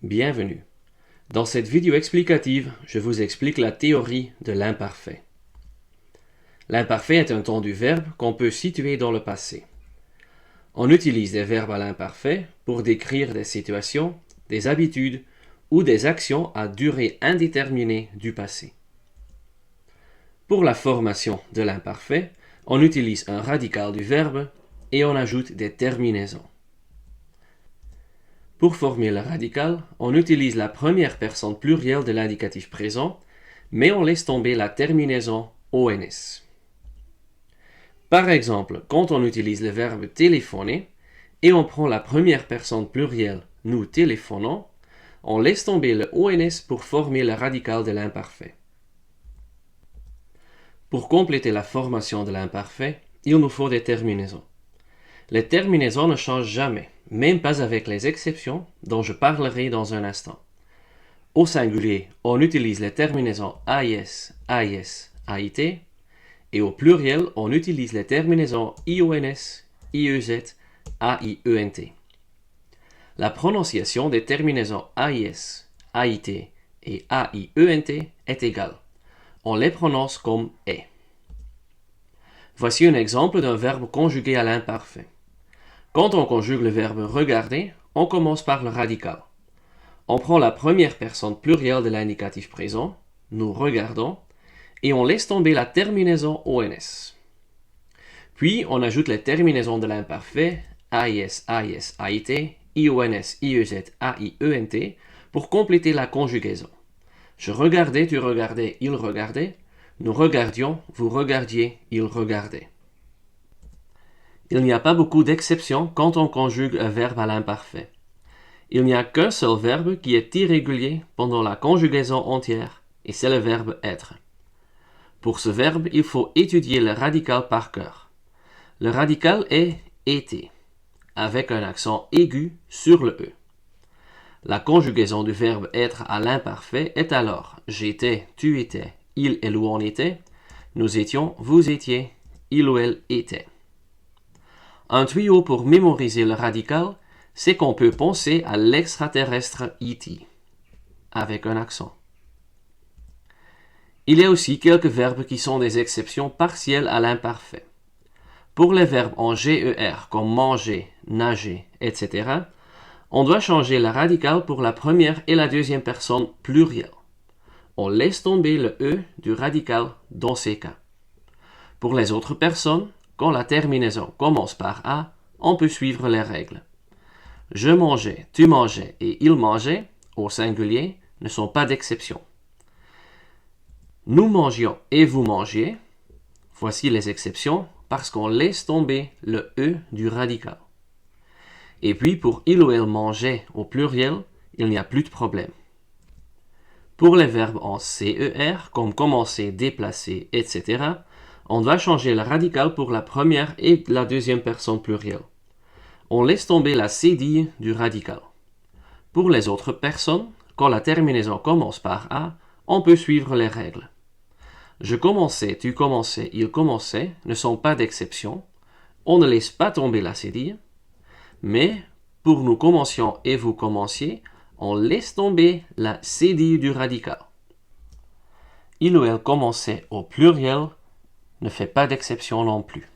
Bienvenue. Dans cette vidéo explicative, je vous explique la théorie de l'imparfait. L'imparfait est un temps du verbe qu'on peut situer dans le passé. On utilise des verbes à l'imparfait pour décrire des situations, des habitudes ou des actions à durée indéterminée du passé. Pour la formation de l'imparfait, on utilise un radical du verbe et on ajoute des terminaisons. Pour former le radical, on utilise la première personne plurielle de l'indicatif présent, mais on laisse tomber la terminaison ONS. Par exemple, quand on utilise le verbe téléphoner et on prend la première personne plurielle nous téléphonons, on laisse tomber le ONS pour former le radical de l'imparfait. Pour compléter la formation de l'imparfait, il nous faut des terminaisons. Les terminaisons ne changent jamais, même pas avec les exceptions dont je parlerai dans un instant. Au singulier, on utilise les terminaisons AIS, AIS, AIT, et au pluriel, on utilise les terminaisons IONS, IEZ, AIENT. La prononciation des terminaisons AIS, AIT et AIENT est égale. On les prononce comme « est ». Voici un exemple d'un verbe conjugué à l'imparfait. Quand on conjugue le verbe « regarder », on commence par le radical. On prend la première personne plurielle de l'indicatif présent, nous regardons, et on laisse tomber la terminaison ONS. Puis, on ajoute les terminaisons de l'imparfait AIS, AIS, AIT, IONS, IEZ, AIENT pour compléter la conjugaison. Je regardais, tu regardais, il regardait. Nous regardions, vous regardiez, il regardait. Il n'y a pas beaucoup d'exceptions quand on conjugue un verbe à l'imparfait. Il n'y a qu'un seul verbe qui est irrégulier pendant la conjugaison entière, et c'est le verbe être. Pour ce verbe, il faut étudier le radical par cœur. Le radical est été, avec un accent aigu sur le E. La conjugaison du verbe être à l'imparfait est alors j'étais, tu étais, il, elle ou on était, nous étions, vous étiez, il ou elle était. Un tuyau pour mémoriser le radical, c'est qu'on peut penser à l'extraterrestre E.T. avec un accent. Il y a aussi quelques verbes qui sont des exceptions partielles à l'imparfait. Pour les verbes en GER comme manger, nager, etc., on doit changer le radical pour la première et la deuxième personne plurielle. On laisse tomber le E du radical dans ces cas. Pour les autres personnes, quand la terminaison commence par A, on peut suivre les règles. Je mangeais, tu mangeais et il mangeait, au singulier, ne sont pas d'exception. Nous mangions et vous mangiez, voici les exceptions, parce qu'on laisse tomber le E du radical. Et puis pour il ou elle mangeait au pluriel, il n'y a plus de problème. Pour les verbes en CER, comme commencer, déplacer, etc., on doit changer le radical pour la première et la deuxième personne plurielle. On laisse tomber la cédille du radical. Pour les autres personnes, quand la terminaison commence par A, on peut suivre les règles. Je commençais, tu commençais, il commençait ne sont pas d'exception. On ne laisse pas tomber la cédille. Mais pour nous commencions et vous commenciez, on laisse tomber la cédille du radical. Il ou elle commençait au pluriel ne fait pas d'exception non plus.